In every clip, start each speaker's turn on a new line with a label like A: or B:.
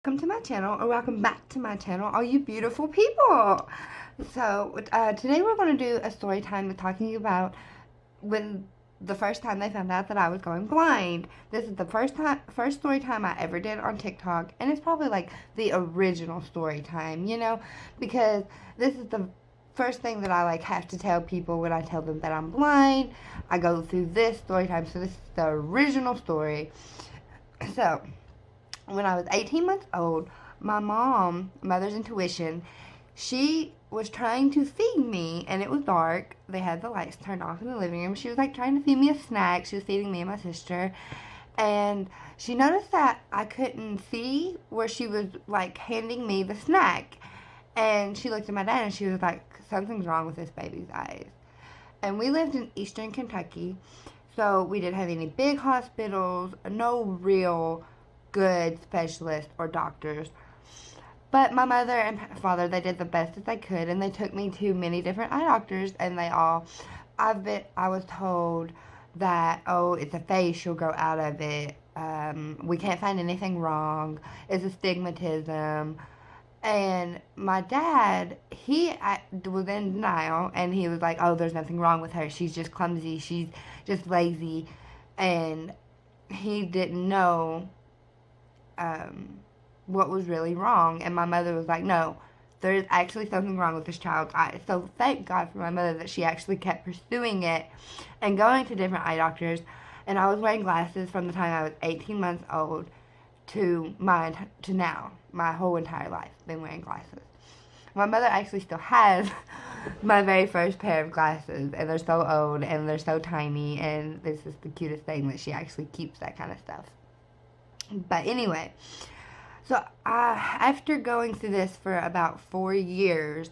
A: welcome to my channel, or welcome back to my channel, all you beautiful people. So, today we're going to do a story time talking about when the first time they found out that I was going blind. This is the first story time I ever did on TikTok, and it's probably like the original story time, because this is the first thing that I have to tell people when I tell them that I'm blind. I go through this story time, so this is the original story. So, when I was 18 months old, my mom, mother's intuition, she was trying to feed me, and it was dark. They had the lights turned off in the living room. She was trying to feed me a snack. She was feeding me and my sister, and she noticed that I couldn't see where she was handing me the snack. And she looked at my dad and she was like, something's wrong with this baby's eyes. And we lived in eastern Kentucky, so we didn't have any big hospitals, no real good specialists or doctors. But my mother and father, they did the best that they could, and they took me to many different eye doctors, and I was told that, oh, it's a phase, she'll grow out of it. We can't find anything wrong. It's astigmatism. And my dad, he was in denial, and he was like, oh, there's nothing wrong with her. She's just clumsy. She's just lazy. And he didn't know what was really wrong. And my mother was like, no, there's actually something wrong with this child's eyes. So thank God for my mother that she actually kept pursuing it and going to different eye doctors. And I was wearing glasses from the time I was 18 months old to now. My whole entire life, been wearing glasses. My mother actually still has my very first pair of glasses, and they're so old and they're so tiny, and this is the cutest thing that she actually keeps that kind of stuff. But anyway, so after going through this for about 4 years,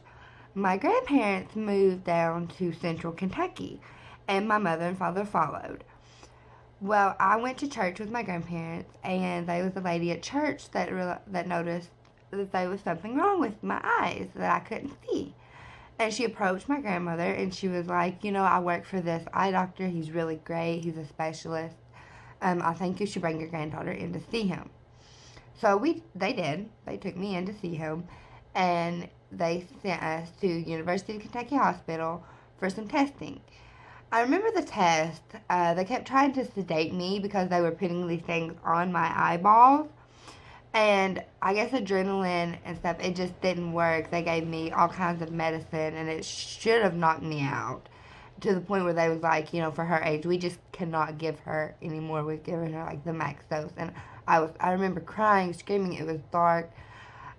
A: my grandparents moved down to central Kentucky, and my mother and father followed. Well, I went to church with my grandparents, and there was a lady at church that noticed that there was something wrong with my eyes, that I couldn't see. And she approached my grandmother, and she was like, I work for this eye doctor. He's really great. He's a specialist. I think you should bring your granddaughter in to see him. So they did. They took me in to see him, and they sent us to University of Kentucky Hospital for some testing. I remember the test. They kept trying to sedate me because they were putting these things on my eyeballs. And I guess adrenaline and stuff, it just didn't work. They gave me all kinds of medicine, and it should have knocked me out. To the point where they was like, for her age, we just cannot give her anymore. We've given her the max dose. And I remember crying, screaming. It was dark.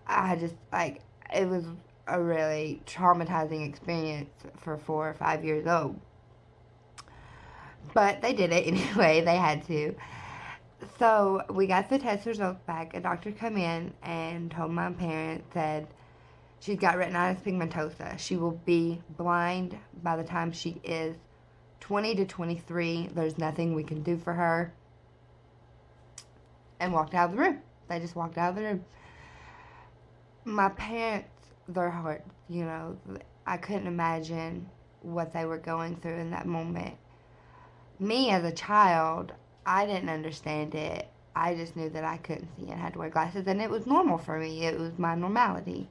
A: It was a really traumatizing experience for 4 or 5 years old. But they did it anyway. They had to. So we got the test results back. A doctor come in and told my parents, said she's got retinitis pigmentosa. She will be blind by the time she is 20 to 23. There's nothing we can do for her. And walked out of the room. They just walked out of the room. My parents, their hearts, I couldn't imagine what they were going through in that moment. Me as a child, I didn't understand it. I just knew that I couldn't see and had to wear glasses, and it was normal for me. It was my normality.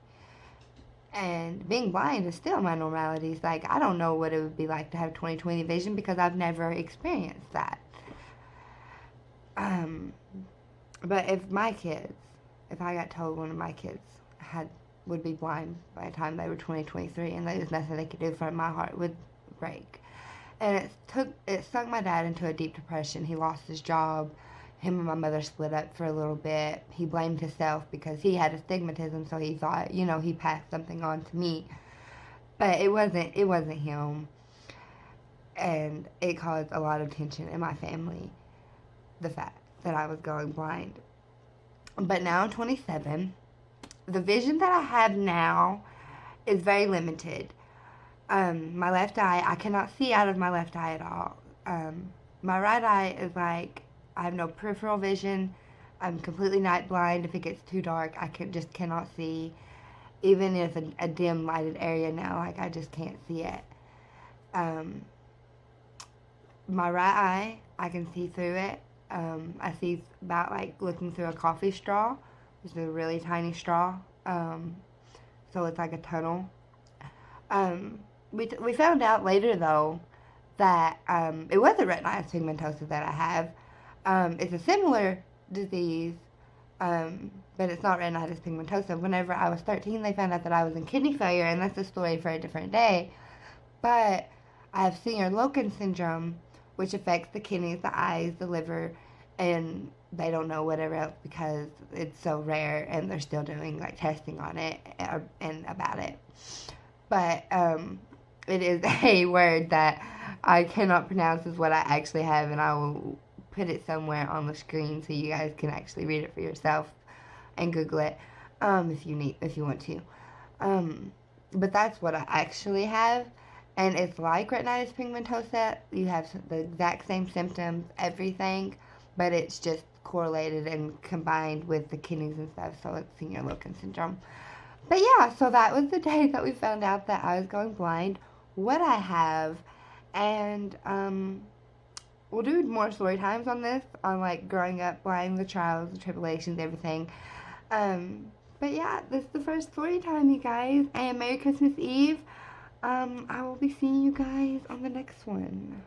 A: And being blind is still my normality. It's I don't know what it would be like to have 20/20 vision because I've never experienced that. But if I got told one of my kids would be blind by the time they were 23, and there was nothing they could do for it, my heart would break. And it sunk my dad into a deep depression. He lost his job. Him and my mother split up for a little bit. He blamed himself because he had astigmatism, so he thought, he passed something on to me. But it wasn't him. And it caused a lot of tension in my family, the fact that I was going blind. But now I'm 27. The vision that I have now is very limited. My left eye, I cannot see out of my left eye at all. My right eye is I have no peripheral vision. I'm completely night blind. If it gets too dark, I just cannot see. Even if a dim lighted area now, I just can't see it. My right eye, I can see through it. I see about looking through a coffee straw. It's a really tiny straw. So it's like a tunnel. We found out later though that it wasn't retinitis pigmentosa that I have. It's a similar disease, but it's not retinitis pigmentosa. Whenever I was 13, they found out that I was in kidney failure, and that's a story for a different day. But I have Singer-Loken syndrome, which affects the kidneys, the eyes, the liver, and they don't know whatever else because it's so rare, and they're still doing like testing on it and about it. But it is a word that I cannot pronounce is what I actually have, and I will put it somewhere on the screen so you guys can actually read it for yourself and Google it if you want to. But that's what I actually have, and it's like retinitis pigmentosa. You have the exact same symptoms, everything, but it's just correlated and combined with the kidneys and stuff, so it's Singer-Loken syndrome. But yeah, so that was the day that we found out that I was going blind, what I have, and we'll do more story times on this, on like growing up blind, the trials, the tribulations, everything. But yeah, this is the first story time, you guys, and Merry Christmas Eve. I will be seeing you guys on the next one.